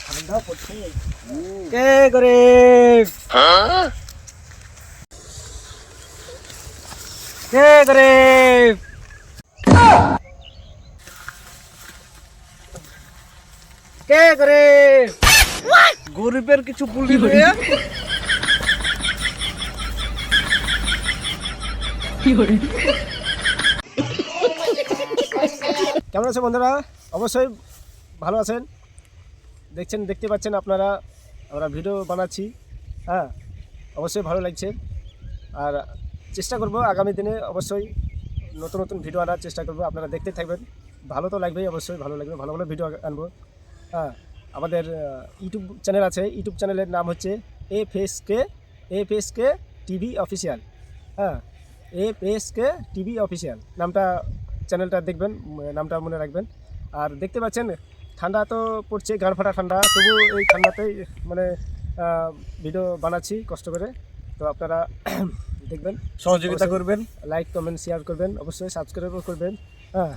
ঠান্ডা পড়ছে। কে গরিব? কে গরিব? কে গরিব? গরিবের কিছু বলি রে। কেমন আছে বন্ধুরা? অবশ্যই ভালো আছেন। দেখতে পাচ্ছেন আপনারা, আমরা ভিডিও বানাচ্ছি। হ্যাঁ, অবশ্যই ভালো লাগছে। আর চেষ্টা করব আগামী দিনে অবশ্যই নতুন নতুন ভিডিও আনার চেষ্টা করব। আপনারা দেখতে থাকবেন, ভালো তো লাগবেই, অবশ্যই ভালো লাগবে। ভালো ভালো ভিডিও আনবো। হ্যাঁ, আমাদের ইউটিউব চ্যানেল আছে। ইউটিউব চ্যানেলের নাম হচ্ছে এফএসকে টিভি অফিসিয়াল। হ্যাঁ, এফএসকে টিভি অফিসিয়াল নামটা, চ্যানেলটা দেখবেন, নামটা মনে রাখবেন। আর দেখতে পাচ্ছেন ঠান্ডা তো পড়ছে, গান ফাটা ঠান্ডা, তবু এই ঠান্ডাতেই মানে ভিডিও বানাচ্ছি কষ্ট করে। তো আপনারা দেখবেন, সহযোগিতা করবেন, লাইক কমেন্ট শেয়ার করবেন, অবশ্যই সাবস্ক্রাইবও করবেন। হ্যাঁ।